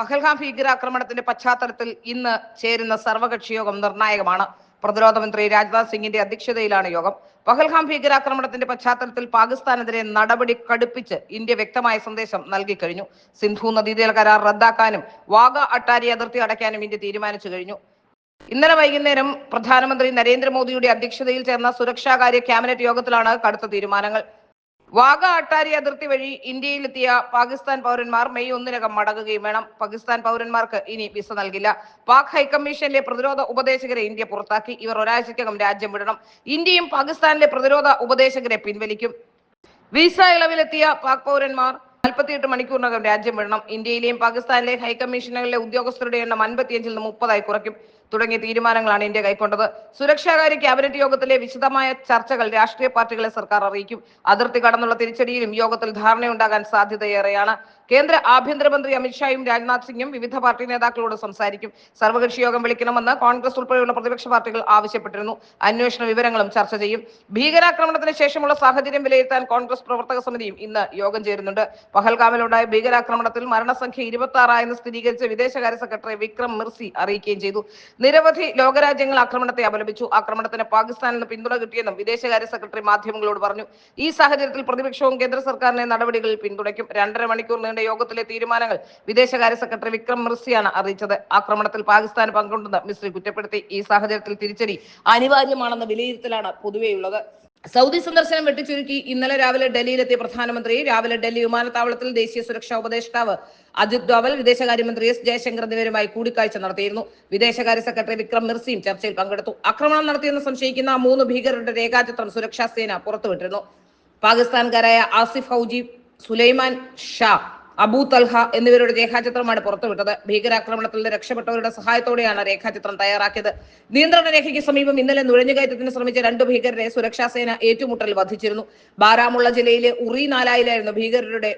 പഹൽഗാം ഭീകരാക്രമണത്തിന്റെ പശ്ചാത്തലത്തിൽ ഇന്ന് ചേരുന്ന സർവകക്ഷി യോഗം നിർണായകമാണ്. പ്രതിരോധ മന്ത്രി രാജ്നാഥ് സിംഗിന്റെ അധ്യക്ഷതയിലാണ് യോഗം. പഹൽഗാം ഭീകരാക്രമണത്തിന്റെ പശ്ചാത്തലത്തിൽ പാകിസ്ഥാനെതിരെ നടപടി കടുപ്പിച്ച് ഇന്ത്യ വ്യക്തമായ സന്ദേശം നൽകിക്കഴിഞ്ഞു. സിന്ധു നദീജല കരാർ റദ്ദാക്കാനും വാഗ അട്ടാരി അതിർത്തി അടയ്ക്കാനും ഇന്ത്യ തീരുമാനിച്ചു കഴിഞ്ഞു. ഇന്നലെ വൈകുന്നേരം പ്രധാനമന്ത്രി നരേന്ദ്രമോദിയുടെ അധ്യക്ഷതയിൽ ചേർന്ന സുരക്ഷാകാര്യ ക്യാബിനറ്റ് യോഗത്തിലാണ് കടുത്ത തീരുമാനങ്ങൾ. വാഗ അട്ടാരി അതിർത്തി വഴി ഇന്ത്യയിലെത്തിയ പാകിസ്ഥാൻ പൗരന്മാർ മെയ് 1-നകം മടങ്ങുകയും വേണം. പാകിസ്ഥാൻ പൗരന്മാർക്ക് ഇനി വിസ നൽകില്ല. പാക് ഹൈക്കമ്മീഷനിലെ പ്രതിരോധ ഉപദേശകരെ ഇന്ത്യ പുറത്താക്കി. ഇവർ ഒരാഴ്ചയ്ക്കകം രാജ്യം വിടണം. ഇന്ത്യയും പാകിസ്ഥാനിലെ പ്രതിരോധ ഉപദേശകരെ പിൻവലിക്കും. വിസ ഇളവിലെത്തിയ പാക് പൗരന്മാർ 48 മണിക്കൂറിനകം രാജ്യം വിടണം. ഇന്ത്യയിലെയും പാകിസ്ഥാനിലെയും ഹൈക്കമ്മീഷനുകളിലെ ഉദ്യോഗസ്ഥരുടെ എണ്ണം 55-ൽ നിന്ന് 30 കുറയ്ക്കും. തുടങ്ങിയ തീരുമാനങ്ങളാണ് ഇന്ത്യ കൈക്കൊണ്ടത്. സുരക്ഷാകാര്യ ക്യാബിനറ്റ് യോഗത്തിലെ വിശദമായ ചർച്ചകൾ രാഷ്ട്രീയ പാർട്ടികളെ സർക്കാർ അറിയിക്കും. അതിർത്തി കടന്നുള്ള തിരിച്ചടിയിലും യോഗത്തിൽ ധാരണയുണ്ടാകാൻ സാധ്യതയേറെയാണ്. കേന്ദ്ര ആഭ്യന്തരമന്ത്രി അമിത്ഷായും രാജ്നാഥ് സിംഗും വിവിധ പാർട്ടി നേതാക്കളോട് സംസാരിക്കും. സർവകക്ഷി യോഗം വിളിക്കണമെന്ന് കോൺഗ്രസ് ഉൾപ്പെടെയുള്ള പ്രതിപക്ഷ പാർട്ടികൾ ആവശ്യപ്പെട്ടിരുന്നു. അന്വേഷണ വിവരങ്ങളും ചർച്ച ചെയ്യും. ഭീകരാക്രമണത്തിന് ശേഷമുള്ള സാഹചര്യം വിലയിരുത്താൻ കോൺഗ്രസ് പ്രവർത്തക സമിതിയും ഇന്ന് യോഗം ചേരുന്നുണ്ട്. പഹൽഗാമിലുണ്ടായ ഭീകരാക്രമണത്തിൽ മരണസംഖ്യ 26 ആയെന്ന് സ്ഥിരീകരിച്ച് വിദേശകാര്യ സെക്രട്ടറി വിക്രം മിർസി അറിയിക്കുകയും ചെയ്തു. നിരവധി ലോകരാജ്യങ്ങൾ ആക്രമണത്തെ അപലപിച്ചു. ആക്രമണത്തിന് പാകിസ്ഥാനിൽ നിന്ന് പിന്തുണ കിട്ടിയെന്നും വിദേശകാര്യ സെക്രട്ടറി മാധ്യമങ്ങളോട് പറഞ്ഞു. ഈ സാഹചര്യത്തിൽ പ്രതിപക്ഷവും കേന്ദ്ര സർക്കാരിനെ നടപടികളിൽ പിന്തുണയ്ക്കും. 2.5 മണിക്കൂർ നീണ്ട യോഗത്തിലെ തീരുമാനങ്ങൾ വിദേശകാര്യ സെക്രട്ടറി വിക്രം മിർസിയാണ് അറിയിച്ചത്. ആക്രമണത്തിൽ പാകിസ്ഥാൻ പങ്കുണ്ടെന്ന് മിസ്രി കുറ്റപ്പെടുത്തി. ഈ സാഹചര്യത്തിൽ തിരിച്ചടി അനിവാര്യമാണെന്ന വിലയിരുത്തലാണ് പൊതുവെയുള്ളത്. സൗദി സന്ദർശനം വെട്ടിച്ചുരുക്കി ഇന്നലെ രാവിലെ ഡൽഹിയിലെത്തിയ പ്രധാനമന്ത്രി രാവിലെ ഡൽഹി വിമാനത്താവളത്തിൽ ദേശീയ സുരക്ഷാ ഉപദേഷ്ടാവ് അജിത് ഡോവൽ, വിദേശകാര്യമന്ത്രി എസ് ജയശങ്കർ എന്നിവരുമായി കൂടിക്കാഴ്ച നടത്തിയിരുന്നു. വിദേശകാര്യ സെക്രട്ടറി വിക്രം മിർസിയും ചർച്ചയിൽ പങ്കെടുത്തു. ആക്രമണം നടത്തിയെന്ന് സംശയിക്കുന്ന 3 ഭീകരരുടെ രേഖാചിത്രം സുരക്ഷാ സേന പുറത്തുവിട്ടിരുന്നു. പാകിസ്ഥാൻകാരായ ആസിഫ് ഹൌജി, സുലൈമാൻ ഷാ, അബൂ തൽഹ എന്നിവരുടെ രേഖാചിത്രമാണ് പുറത്തുവിട്ടത്. ഭീകരാക്രമണത്തിൽ നിന്ന് രക്ഷപ്പെട്ടവരുടെ സഹായത്തോടെയാണ് രേഖാചിത്രം തയ്യാറാക്കിയത്. നിയന്ത്രണ രേഖയ്ക്ക് സമീപം ഇന്നലെ നുഴഞ്ഞുകയറ്റത്തിന് ശ്രമിച്ച 2 ഭീകരരെ സുരക്ഷാ സേന ഏറ്റുമുട്ടൽ വധിച്ചിരുന്നു. ബാരാമുള്ള ജില്ലയിലെ ഉറി നാലായിലായിരുന്നു ഭീകരരുടെ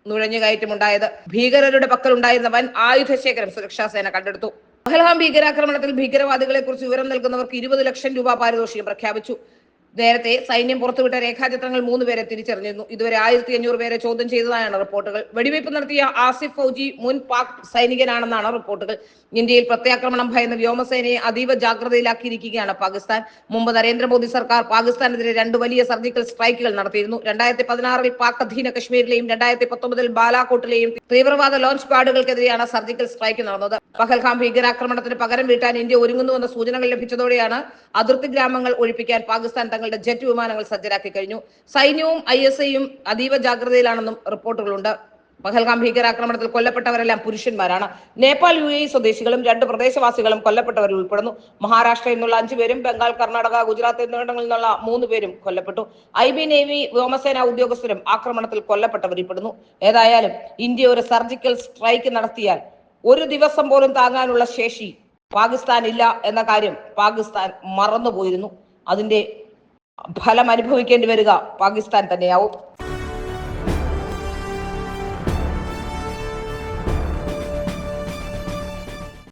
നുഴഞ്ഞുകയറ്റമുണ്ടായത്. ഭീകരരുടെ പക്കലുണ്ടായിരുന്ന വൻ ആയുധശേഖരം സുരക്ഷാ സേന കണ്ടെടുത്തു. പഹൽഗാം ഭീകരാക്രമണത്തിൽ ഭീകരവാദികളെ കുറിച്ച് വിവരം നൽകുന്നവർക്ക് 20 ലക്ഷം രൂപ പാരിതോഷികം പ്രഖ്യാപിച്ചു. നേരത്തെ സൈന്യം പുറത്തുവിട്ട രേഖാചിത്രങ്ങൾ 3 പേരെ തിരിച്ചറിഞ്ഞിരുന്നു. ഇതുവരെ 1500 പേരെ ചോദ്യം ചെയ്തതായാണ് റിപ്പോർട്ടുകൾ. വെടിവയ്പ് നടത്തിയ ആസിഫ് ഫൗജി മുൻ പാക് സൈനികനാണെന്നാണ് റിപ്പോർട്ടുകൾ. ഇന്ത്യയിൽ പ്രത്യാക്രമണം ഭയന്ന് വ്യോമസേനയെ അതീവ ജാഗ്രതയിലാക്കിയിരിക്കുകയാണ് പാകിസ്ഥാൻ. മുമ്പ് നരേന്ദ്രമോദി സർക്കാർ പാകിസ്ഥാനെതിരെ 2 വലിയ സർജിക്കൽ സ്ട്രൈക്കുകൾ നടത്തിയിരുന്നു. 2016-ൽ പാക് അധീന കശ്മീരിലെയും 2019-ൽ ബാലാകോട്ടിലെയും തീവ്രവാദ ലോഞ്ച് പാഡുകൾക്കെതിരെയാണ് സർജിക്കൽ സ്ട്രൈക്ക് നടന്നത്. പഹൽഗാം ഭീകരാക്രമണത്തിന് പകരം വീട്ടാൻ ഇന്ത്യ ഒരുങ്ങുന്നുവെന്ന സൂചനകൾ ലഭിച്ചതോടെയാണ് അതിർത്തി ഗ്രാമങ്ങൾ ഒഴിപ്പിക്കാൻ പാകിസ്ഥാൻ തങ്ങളുടെ ജെറ്റ് വിമാനങ്ങൾ സജ്ജരാക്കി കഴിഞ്ഞു. സൈന്യവും ISIയും അതീവ ജാഗ്രതയിലാണെന്നും റിപ്പോർട്ടുകളുണ്ട്. പഹൽഗാം ഭീകരാക്രമണത്തിൽ കൊല്ലപ്പെട്ടവരെല്ലാം പുരുഷന്മാരാണ്. നേപ്പാൾ UAE സ്വദേശികളും 2 പ്രദേശവാസികളും കൊല്ലപ്പെട്ടവരിൽ ഉൾപ്പെടുന്നു. മഹാരാഷ്ട്രയിൽ നിന്നുള്ള 5 പേരും ബംഗാൾ, കർണാടക, ഗുജറാത്ത് എന്നിവിടങ്ങളിൽ നിന്നുള്ള 3 പേരും കൊല്ലപ്പെട്ടു. IB, നേവി, വ്യോമസേന ഉദ്യോഗസ്ഥരും ആക്രമണത്തിൽ കൊല്ലപ്പെട്ടവരിൽപ്പെടുന്നു. ഏതായാലും ഇന്ത്യ ഒരു സർജിക്കൽ സ്ട്രൈക്ക് നടത്തിയാൽ ഒരു ദിവസം പോലും താങ്ങാനുള്ള ശേഷി പാകിസ്ഥാൻ ഇല്ല എന്ന കാര്യം പാകിസ്ഥാൻ മറന്നുപോയിരുന്നു. അതിന്റെ ഫലം അനുഭവിക്കേണ്ടി വരിക പാകിസ്ഥാൻ തന്നെയാവും.